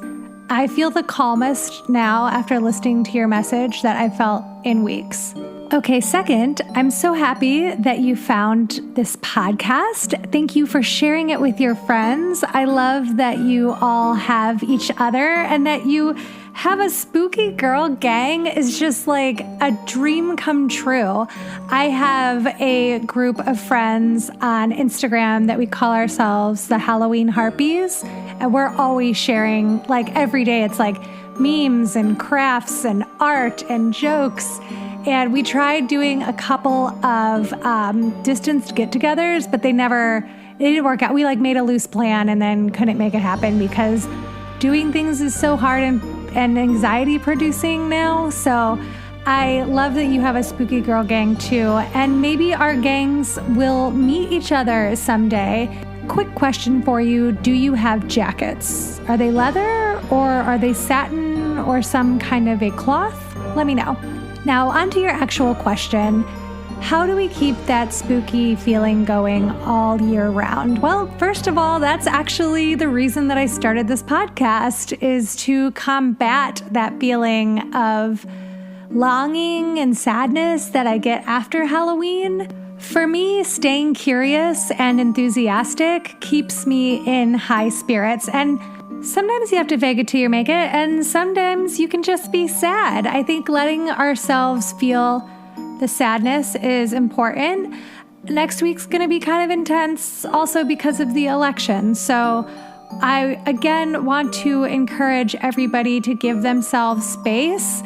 I feel the calmest now after listening to your message that I've felt in weeks. Okay, second, I'm so happy that you found this podcast. Thank you for sharing it with your friends. I love that you all have each other, and that you have a spooky girl gang is just like a dream come true. I have a group of friends on Instagram that we call ourselves the Halloween Harpies, and we're always sharing, like every day, it's like memes and crafts and art and jokes. And we tried doing a couple of distanced get-togethers, but they didn't work out. We like made a loose plan and then couldn't make it happen because doing things is so hard and anxiety producing now. So I love that you have a spooky girl gang too. And maybe our gangs will meet each other someday. Quick question for you. Do you have jackets? Are they leather, or are they satin, or some kind of a cloth? Let me know. Now, on to your actual question. How do we keep that spooky feeling going all year round? Well, first of all, that's actually the reason that I started this podcast, is to combat that feeling of longing and sadness that I get after Halloween. For me, staying curious and enthusiastic keeps me in high spirits. And Sometimes you have to fake it till you make it, and sometimes you can just be sad. I think letting ourselves feel the sadness is important. Next week's going to be kind of intense also because of the election. So I, again, want to encourage everybody to give themselves space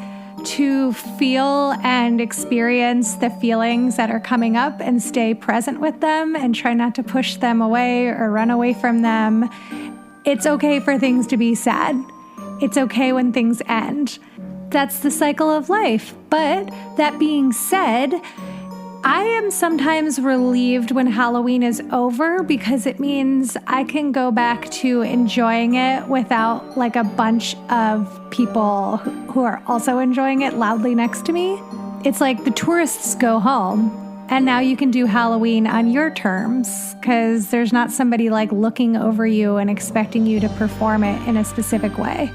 to feel and experience the feelings that are coming up and stay present with them and try not to push them away or run away from them. It's okay for things to be sad. It's okay when things end. That's the cycle of life. But that being said, I am sometimes relieved when Halloween is over because it means I can go back to enjoying it without like a bunch of people who are also enjoying it loudly next to me. It's like the tourists go home and now you can do Halloween on your terms because there's not somebody like looking over you and expecting you to perform it in a specific way.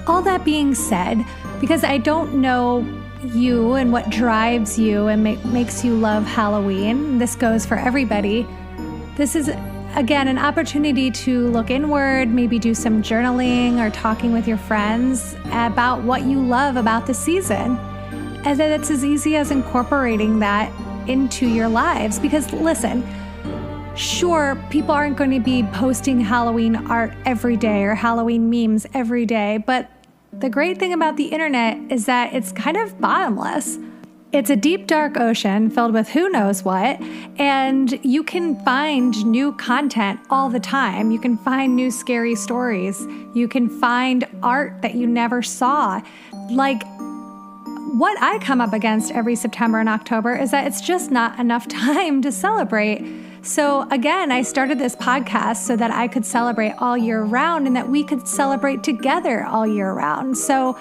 All that being said, because I don't know you and what drives you and makes you love Halloween, this goes for everybody. This is, again, an opportunity to look inward, maybe do some journaling or talking with your friends about what you love about the season. And then it's as easy as incorporating that into your lives. Because listen, sure, people aren't going to be posting Halloween art every day or Halloween memes every day, but the great thing about the internet is that it's kind of bottomless. It's a deep, dark ocean filled with who knows what, and you can find new content all the time. You can find new scary stories. You can find art that you never saw. Like, what I come up against every September and October is that it's just not enough time to celebrate. So again, I started this podcast so that I could celebrate all year round and that we could celebrate together all year round. So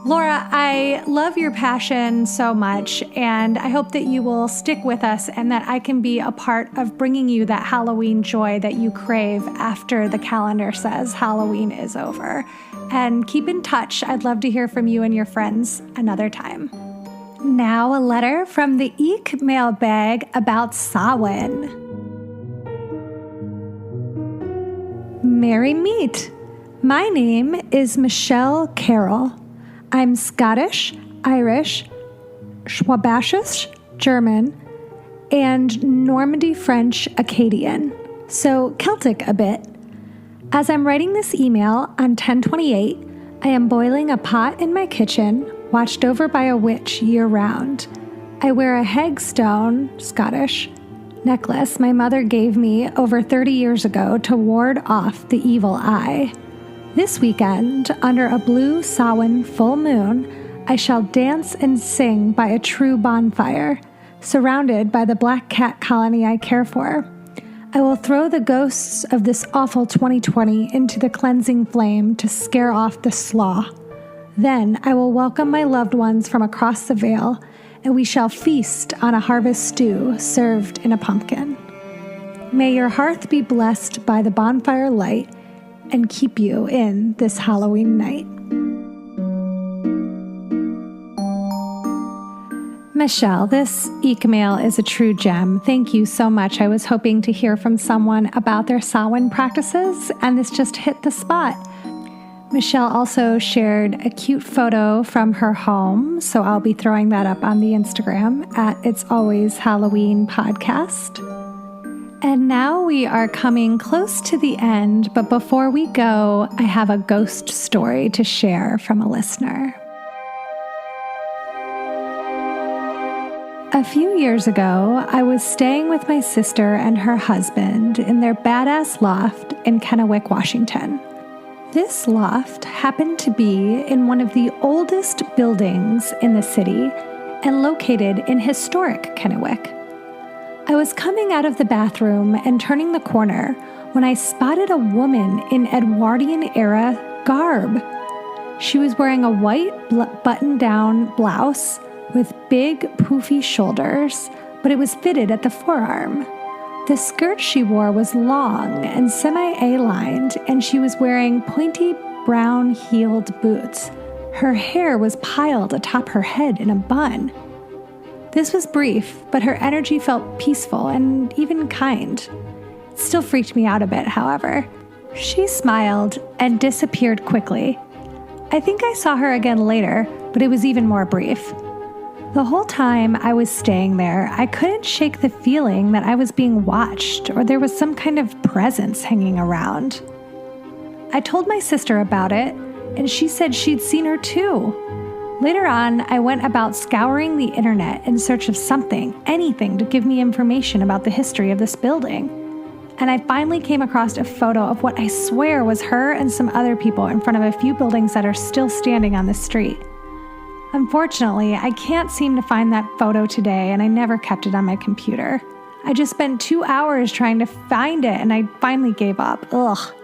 Laura, I love your passion so much, and I hope that you will stick with us and that I can be a part of bringing you that Halloween joy that you crave after the calendar says Halloween is over. And keep in touch. I'd love to hear from you and your friends another time. Now a letter from the EEEEKmail bag about Samhain. Merry meet. My name is Michelle Carroll. I'm Scottish, Irish, Schwabashish, German, and Normandy French Acadian, so Celtic a bit. As I'm writing this email on 10/28, I am boiling a pot in my kitchen, watched over by a witch year-round. I wear a hagstone, Scottish, necklace my mother gave me over 30 years ago to ward off the evil eye. This weekend, under a blue Samhain full moon, I shall dance and sing by a true bonfire, surrounded by the black cat colony I care for. I will throw the ghosts of this awful 2020 into the cleansing flame to scare off the slaw. Then I will welcome my loved ones from across the veil, and we shall feast on a harvest stew served in a pumpkin. May your hearth be blessed by the bonfire light and keep you in this Halloween night. Michelle, this EEEEKmail is a true gem. Thank you so much. I was hoping to hear from someone about their Samhain practices, and this just hit the spot. Michelle also shared a cute photo from her home, so I'll be throwing that up on the Instagram at itsalwayshalloweenpodcast. And now we are coming close to the end, but before we go, I have a ghost story to share from a listener. A few years ago, I was staying with my sister and her husband in their badass loft in Kennewick, Washington. This loft happened to be in one of the oldest buildings in the city and located in historic Kennewick. I was coming out of the bathroom and turning the corner when I spotted a woman in Edwardian-era garb. She was wearing a white button-down blouse with big, poofy shoulders, but it was fitted at the forearm. The skirt she wore was long and semi-A-lined, and she was wearing pointy brown-heeled boots. Her hair was piled atop her head in a bun. This was brief, but her energy felt peaceful and even kind. It still freaked me out a bit, however. She smiled and disappeared quickly. I think I saw her again later, but it was even more brief. The whole time I was staying there, I couldn't shake the feeling that I was being watched or there was some kind of presence hanging around. I told my sister about it, and she said she'd seen her too. Later on, I went about scouring the internet in search of something, anything to give me information about the history of this building. And I finally came across a photo of what I swear was her and some other people in front of a few buildings that are still standing on the street. Unfortunately, I can't seem to find that photo today, and I never kept it on my computer. I just spent 2 hours trying to find it, and I finally gave up. Ugh.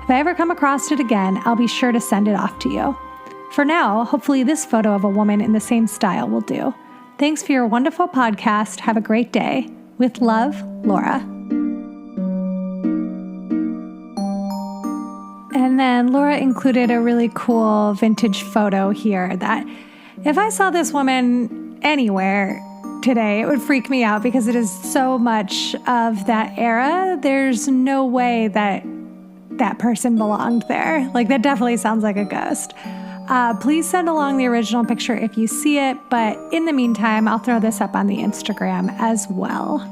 If I ever come across it again, I'll be sure to send it off to you. For now, hopefully this photo of a woman in the same style will do. Thanks for your wonderful podcast. Have a great day. With love, Laura. And then Laura included a really cool vintage photo here that if I saw this woman anywhere today, it would freak me out because it is so much of that era. There's no way that that person belonged there. Like, that definitely sounds like a ghost. Please send along the original picture if you see it, but in the meantime, I'll throw this up on the Instagram as well.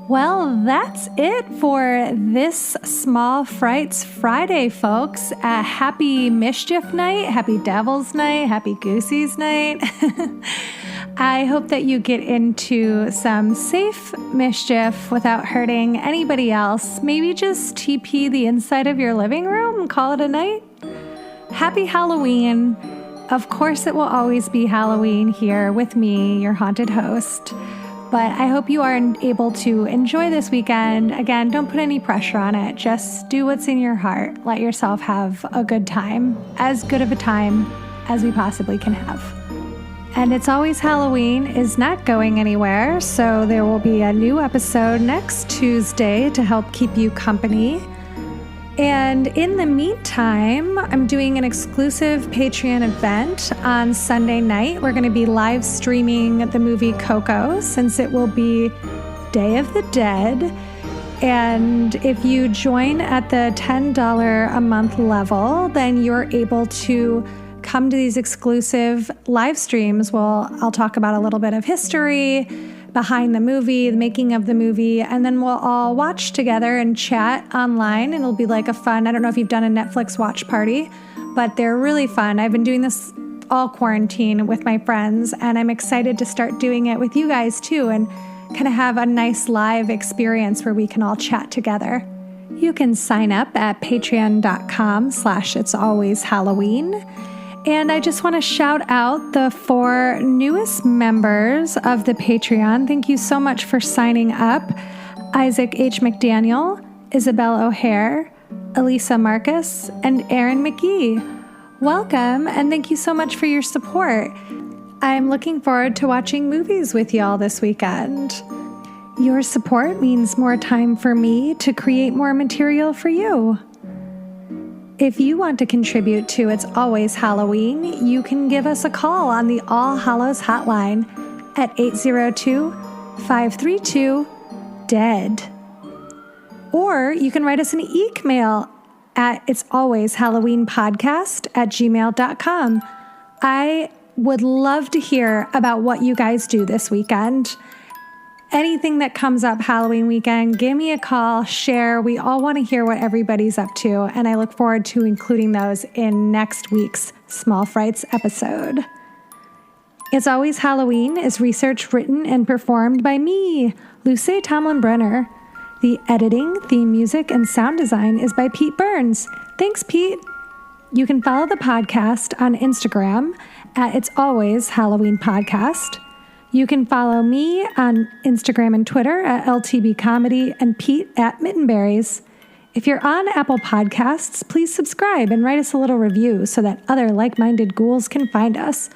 Well, that's it for this Small Frights Friday, folks. Happy Mischief Night, Happy Devil's Night, Happy Goosey's Night. I hope that you get into some safe mischief without hurting anybody else. Maybe just TP the inside of your living room and call it a night. Happy Halloween. Of course, it will always be Halloween here with me, your haunted host. But I hope you are able to enjoy this weekend. Again, don't put any pressure on it. Just do what's in your heart. Let yourself have a good time. As good of a time as we possibly can have. And It's Always Halloween is not going anywhere, so there will be a new episode next Tuesday to help keep you company. And in the meantime, I'm doing an exclusive Patreon event on Sunday night. We're going to be live streaming the movie Coco, since it will be Day of the Dead. And if you join at the $10 a month level, then you're able to come to these exclusive live streams. Well, I'll talk about a little bit of history behind the movie, the making of the movie, and then we'll all watch together and chat online. And it'll be like a fun, I don't know if you've done a Netflix watch party, but they're really fun. I've been doing this all quarantine with my friends, and I'm excited to start doing it with you guys too, and kind of have a nice live experience where we can all chat together. You can sign up at patreon.com/itsalwayshalloween. And I just want to shout out the 4 newest members of the Patreon. Thank you so much for signing up. Isaac H. McDaniel, Isabel O'Hare, Elisa Marcus, and Aaron McGee. Welcome, and thank you so much for your support. I'm looking forward to watching movies with y'all this weekend. Your support means more time for me to create more material for you. If you want to contribute to It's Always Halloween, you can give us a call on the All Hallows Hotline at 802-532-DEAD. Or you can write us an EEEEKmail at itsalwayshalloweenpodcast@gmail.com. I would love to hear about what you guys do this weekend. Anything that comes up Halloween weekend, give me a call, share. We all want to hear what everybody's up to, and I look forward to including those in next week's Small Frights episode. It's Always Halloween is research written and performed by me, Luce Tomlin Brenner. The editing, theme music, and sound design is by Pete Burns. Thanks, Pete. You can follow the podcast on Instagram at It's Always Halloween Podcast. You can follow me on Instagram and Twitter at LTB Comedy and Pete at Mittenberries. If you're on Apple Podcasts, please subscribe and write us a little review so that other like-minded ghouls can find us.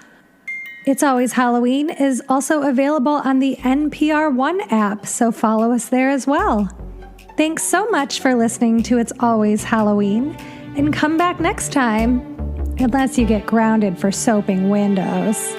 It's Always Halloween is also available on the NPR One app, so follow us there as well. Thanks so much for listening to It's Always Halloween, and come back next time, unless you get grounded for soaping windows.